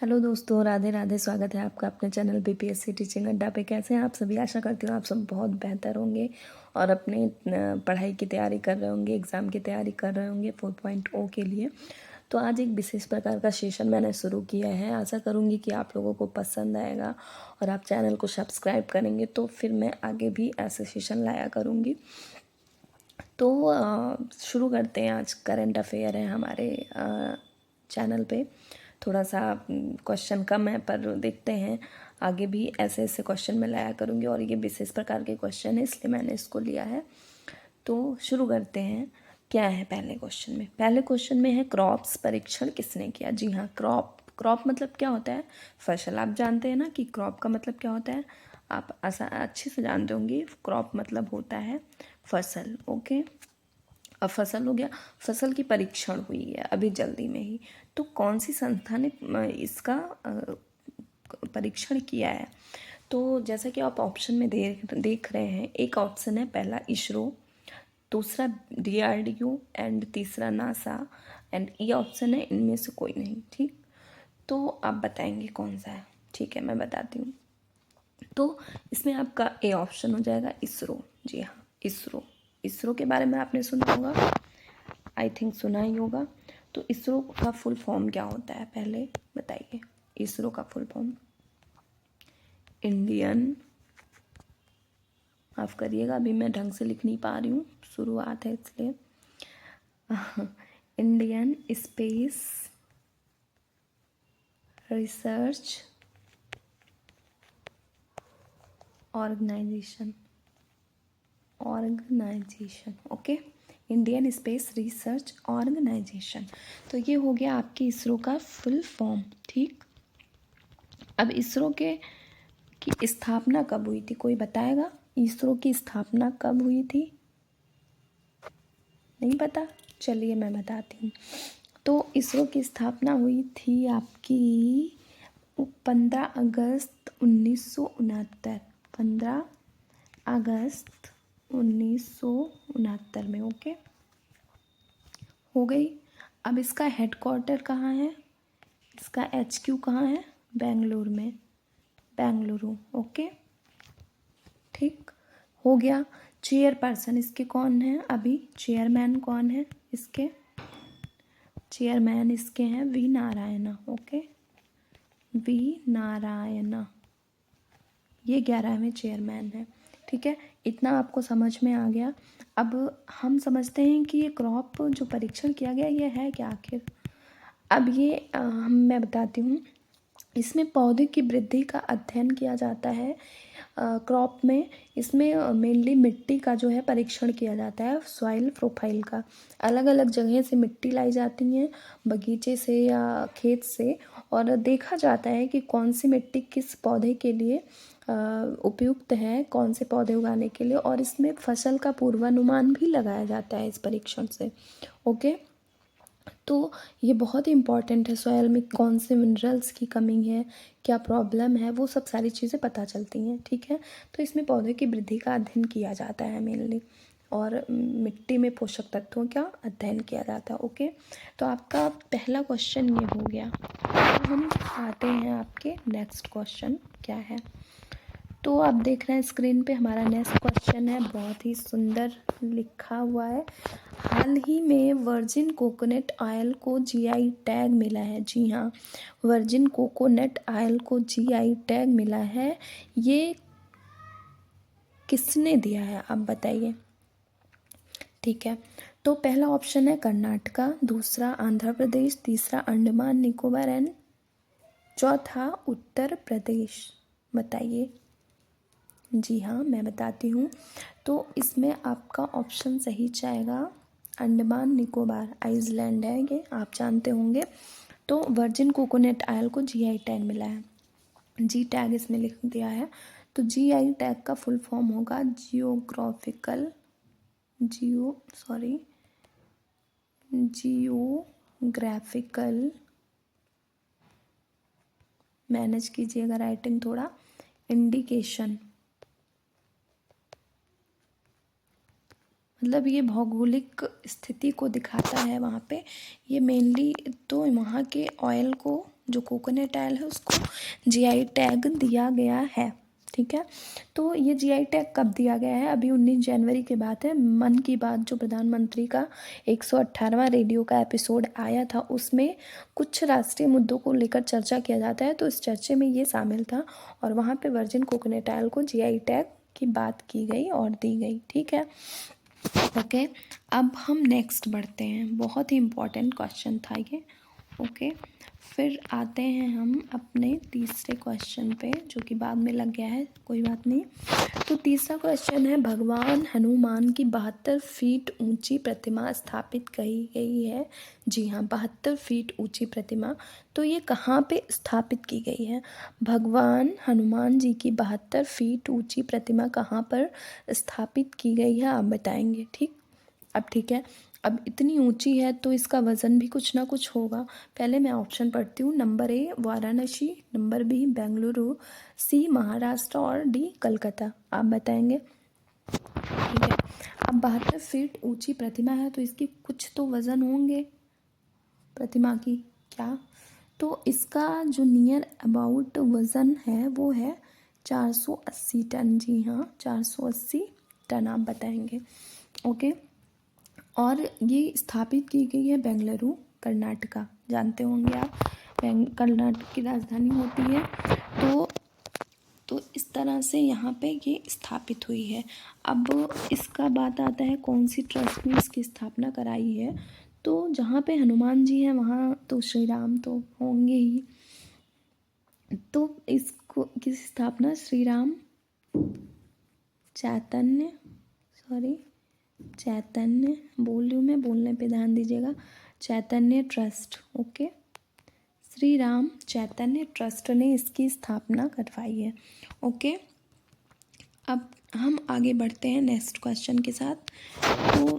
Hello दोस्तों, राधे राधे। स्वागत है आपका अपने चैनल बीपीएससी टीचिंग अड्डा पे। कैसे हैं आप सभी? आशा करती हूँ आप सब बहुत बेहतर होंगे और अपने पढ़ाई की तैयारी कर रहे होंगे, एग्ज़ाम की तैयारी कर रहे होंगे 4.0 के लिए। तो आज एक विशेष प्रकार का सेशन मैंने शुरू किया है। आशा करूँगी कि आप लोगों को पसंद आएगा और आप चैनल को सब्सक्राइब करेंगे तो फिर मैं आगे भी ऐसे सेशन लाया करूँगी। तो शुरू करते हैं। आज करंट अफेयर है हमारे चैनल पे। थोड़ा सा क्वेश्चन कम है पर देखते हैं, आगे भी ऐसे ऐसे क्वेश्चन मैं लाया करूँगी और ये विशेष प्रकार के क्वेश्चन है इसलिए मैंने इसको लिया है। तो शुरू करते हैं। क्या है पहले क्वेश्चन में? पहले क्वेश्चन में है क्रॉप्स परीक्षण किसने किया? जी हाँ, क्रॉप मतलब क्या होता है? फसल। आप जानते हैं ना कि क्रॉप का मतलब क्या होता है? आप अच्छे से जानते होंगे। क्रॉप मतलब होता है फसल। ओके, अब फसल हो गया। फसल की परीक्षण हुई है अभी जल्दी में ही। तो कौन सी संस्था ने इसका परीक्षण किया है? तो जैसा कि आप ऑप्शन में देख रहे हैं, एक ऑप्शन है पहला इसरो, दूसरा DRDO एंड तीसरा नासा एंड ये ऑप्शन है इनमें से कोई नहीं। ठीक, तो आप बताएंगे कौन सा है? ठीक है, मैं बताती हूँ। तो इसमें आपका ए ऑप्शन हो जाएगा, इसरो। जी हाँ, इसरो। इसरो के बारे में आपने सुना होगा, आई थिंक सुना ही होगा। तो इसरो का फुल फॉर्म क्या होता है पहले बताइए? इसरो का फुल फॉर्म इंडियन, माफ़ करिएगा अभी मैं ढंग से लिख नहीं पा रही हूँ, शुरुआत है इसलिए। Indian space research organisation. Okay, Indian space research organisation. तो ये हो गया आपकी इसरो का फुल फॉर्म। ठीक, अब इसरो की स्थापना कब हुई थी? कोई बताएगा इसरो की स्थापना कब हुई थी? नहीं पता? चलिए मैं बताती हूँ। तो इसरो की स्थापना हुई थी आपकी 15 अगस्त 1969। 15 अगस्त 1969 में। ओके, हो गई। अब इसका हेडक्वार्टर कहाँ है? इसका HQ कहाँ है? बेंगलुरु में, बेंगलुरु। ओके, ठीक, हो गया। चेयरपर्सन इसके कौन है? अभी चेयरमैन कौन है इसके? चेयरमैन इसके हैं V Narayana. Okay, V Narayana ये 11वें चेयरमैन है। ठीक है, इतना आपको समझ में आ गया। अब हम समझते हैं कि ये क्रॉप जो परीक्षण किया गया ये है क्या आखिर? अब ये मैं बताती हूँ। इसमें पौधे की वृद्धि का अध्ययन किया जाता है क्रॉप में। इसमें मेनली मिट्टी का जो है परीक्षण किया जाता है, सॉइल प्रोफाइल का। अलग अलग जगह से मिट्टी लाई जाती हैं, बगीचे से या खेत से, और देखा जाता है कि कौन सी मिट्टी किस पौधे के लिए उपयुक्त है, कौन से पौधे उगाने के लिए। और इसमें फसल का पूर्वानुमान भी लगाया जाता है इस परीक्षण से। ओके, तो ये बहुत ही इम्पॉर्टेंट है। सॉइल में कौन से मिनरल्स की कमी है, क्या प्रॉब्लम है, वो सब सारी चीज़ें पता चलती हैं। ठीक है, तो इसमें पौधे की वृद्धि का अध्ययन किया जाता है मेनली, और मिट्टी में पोषक तत्वों का अध्ययन किया जाता है। ओके, तो आपका पहला क्वेश्चन ये हो गया। तो हम आते हैं आपके नेक्स्ट क्वेश्चन क्या है। तो आप देख रहे हैं स्क्रीन पे हमारा नेक्स्ट क्वेश्चन है, बहुत ही सुंदर लिखा हुआ है। हाल ही में वर्जिन कोकोनट ऑयल को GI टैग मिला है। जी हाँ, वर्जिन कोकोनट ऑयल को GI टैग मिला है। ये किसने दिया है आप बताइए? ठीक है, तो पहला ऑप्शन है कर्नाटका, दूसरा आंध्र प्रदेश, तीसरा अंडमान निकोबार एंड चौथा उत्तर प्रदेश। बताइए। जी हाँ, मैं बताती हूँ। तो इसमें आपका ऑप्शन सही जाएगा अंडमान निकोबार, आइसलैंड है ये, आप जानते होंगे। तो वर्जिन कोकोनट ऑयल को GI टैग मिला है। जी टैग इसमें लिख दिया है। तो GI टैग का फुल फॉर्म होगा जियोग्राफिकल, मैनेज कीजिएगा राइटिंग थोड़ा, इंडिकेशन। मतलब ये भौगोलिक स्थिति को दिखाता है वहाँ पे। ये मेनली तो वहाँ के ऑयल को जो कोकोनट ऑयल है उसको जीआई टैग दिया गया है। ठीक है, तो ये जीआई टैग कब दिया गया है? अभी 19 जनवरी की बात है। मन की बात जो प्रधानमंत्री का 118वां रेडियो का एपिसोड आया था, उसमें कुछ राष्ट्रीय मुद्दों को लेकर चर्चा किया जाता है, तो इस चर्चे में ये शामिल था और वहाँ पे वर्जिन कोकोनट ऑयल को जीआई टैग की बात की गई और दी गई। ठीक है, ओके। अब हम नेक्स्ट बढ़ते हैं, बहुत ही इम्पोर्टेंट क्वेश्चन था ये। ओके, फिर आते हैं हम अपने तीसरे क्वेश्चन पे, जो कि बाद में लग गया है, कोई बात नहीं। तो तीसरा क्वेश्चन है, भगवान हनुमान की 72 फीट ऊंची प्रतिमा स्थापित की गई है। जी हाँ, 72 फीट ऊंची प्रतिमा। तो ये कहाँ पे स्थापित की गई है? भगवान हनुमान जी की 72 फीट ऊंची प्रतिमा कहाँ पर स्थापित की गई है, आप बताएंगे। ठीक, अब ठीक है, अब इतनी ऊंची है तो इसका वज़न भी कुछ ना कुछ होगा। पहले मैं ऑप्शन पढ़ती हूँ। Number A Varanasi, number B Bengaluru, C Maharashtra और डी कलकत्ता। आप बताएंगे। ठीक है, अब 72 फीट ऊंची प्रतिमा है तो इसकी कुछ तो वज़न होंगे प्रतिमा की। क्या? तो इसका जो नियर अबाउट वज़न है वो है 480 टन। जी हाँ, 480 टन। आप बताएंगे। ओके, और ये स्थापित की गई है बेंगलुरु, कर्नाटका। जानते होंगे आप, कर्नाटक की राजधानी होती है। तो इस तरह से यहाँ पे ये स्थापित हुई है। अब इसका बात आता है कौन सी ट्रस्ट ने इसकी स्थापना कराई है। तो जहाँ पे हनुमान जी हैं वहाँ तो श्री राम तो होंगे ही। तो इसको किस स्थापना? श्री राम चैतन्य, चैतन्य बोल रही हूँ मैं, बोलने पे ध्यान दीजिएगा। चैतन्य ट्रस्ट। ओके, श्री राम चैतन्य ट्रस्ट ने इसकी स्थापना करवाई है। ओके, अब हम आगे बढ़ते हैं नेक्स्ट क्वेश्चन के साथ। तो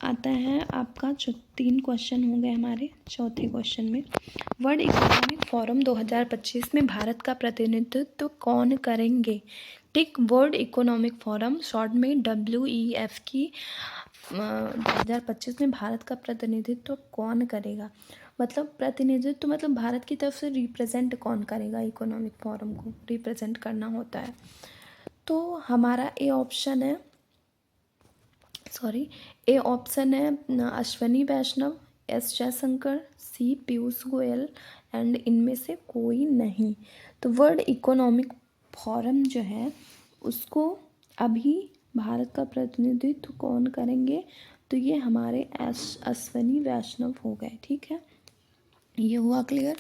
आता है आपका 3 क्वेश्चन हो गए हमारे। चौथे क्वेश्चन में, वर्ल्ड इकोनॉमिक फोरम 2025 में भारत का प्रतिनिधित्व कौन करेंगे? ठीक, वर्ल्ड इकोनॉमिक फोरम शॉर्ट में WEF की 2025 में भारत का प्रतिनिधित्व कौन करेगा? मतलब प्रतिनिधित्व मतलब भारत की तरफ से रिप्रेजेंट कौन करेगा? इकोनॉमिक फोरम को रिप्रेजेंट करना होता है। तो हमारा ए ऑप्शन है Ashwini Vaishnaw, S Jaishankar, C Piyush Goyal and इनमें से कोई नहीं। तो वर्ल्ड इकोनॉमिक फोरम जो है उसको अभी भारत का प्रतिनिधित्व कौन करेंगे? तो ये हमारे अश्वनी वैष्णव हो गए। ठीक है, ये हुआ क्लियर।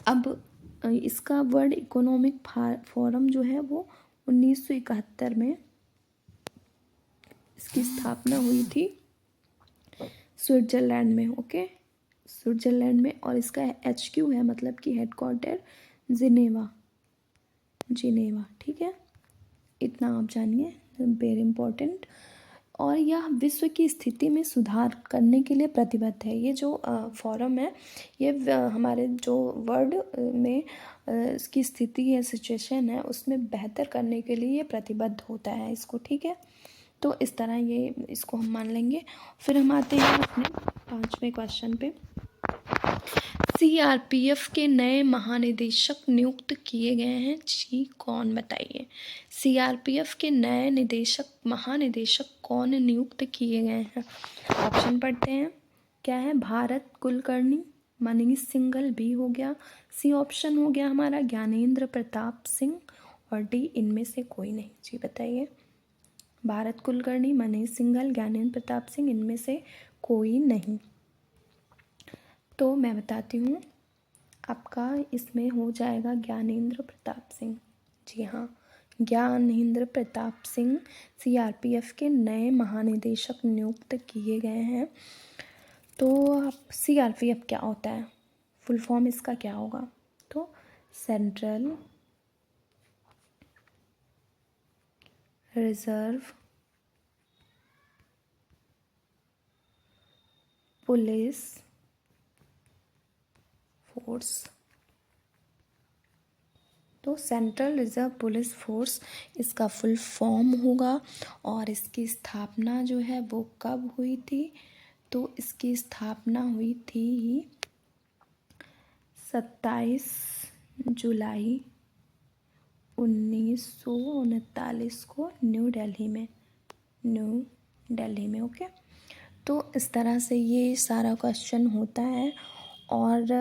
अब इसका वर्ल्ड इकोनॉमिक फोरम जो है वो 1971 में इसकी स्थापना हुई थी स्विट्ज़रलैंड में। ओके, स्विट्ज़रलैंड में, और इसका HQ है, मतलब कि हेडक्वार्टर जिनेवा। ठीक है, इतना आप जानिए, वेरी इम्पोर्टेंट। और यह विश्व की स्थिति में सुधार करने के लिए प्रतिबद्ध है। ये जो फोरम है ये हमारे जो वर्ल्ड में इसकी स्थिति है, सिचुएशन है, उसमें बेहतर करने के लिए ये प्रतिबद्ध होता है इसको। ठीक है, तो इस तरह ये इसको हम मान लेंगे। फिर हम आते हैं अपने 5वें क्वेश्चन पे। CRPF के नए महानिदेशक नियुक्त किए गए हैं। जी, कौन? बताइए। CRPF के नए महानिदेशक कौन नियुक्त किए गए हैं? ऑप्शन पढ़ते हैं। क्या है? भारत कुलकर्णी, मनीष सिंघल बी हो गया, सी ऑप्शन हो गया हमारा ज्ञानेंद्र प्रताप सिंह, और डी इनमें से कोई नहीं। जी बताइए। भारत कुलकर्णी, मनीष सिंघल, ज्ञानेंद्र प्रताप सिंह, इनमें से कोई नहीं। तो मैं बताती हूँ, आपका इसमें हो जाएगा ज्ञानेंद्र प्रताप सिंह। जी हाँ, ज्ञानेंद्र प्रताप सिंह CRPF के नए महानिदेशक नियुक्त किए गए हैं। तो CRPF क्या होता है? फुल फॉर्म इसका क्या होगा? तो सेंट्रल रिजर्व पुलिस फोर्स। तो सेंट्रल रिजर्व पुलिस फोर्स इसका फुल फॉर्म होगा। और इसकी स्थापना जो है वो कब हुई थी? तो इसकी स्थापना हुई थी 27 जुलाई 1939 को न्यू दिल्ली में। ओके, तो इस तरह से ये सारा क्वेश्चन होता है और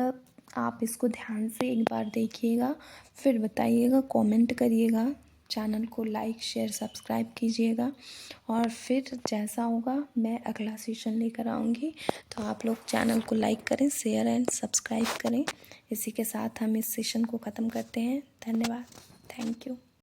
आप इसको ध्यान से एक बार देखिएगा, फिर बताइएगा, कमेंट करिएगा, चैनल को लाइक शेयर सब्सक्राइब कीजिएगा और फिर जैसा होगा मैं अगला सेशन लेकर आऊँगी। तो आप लोग चैनल को लाइक करें, शेयर एंड सब्सक्राइब करें। इसी के साथ हम इस सेशन को ख़त्म करते हैं। धन्यवाद, थैंक यू।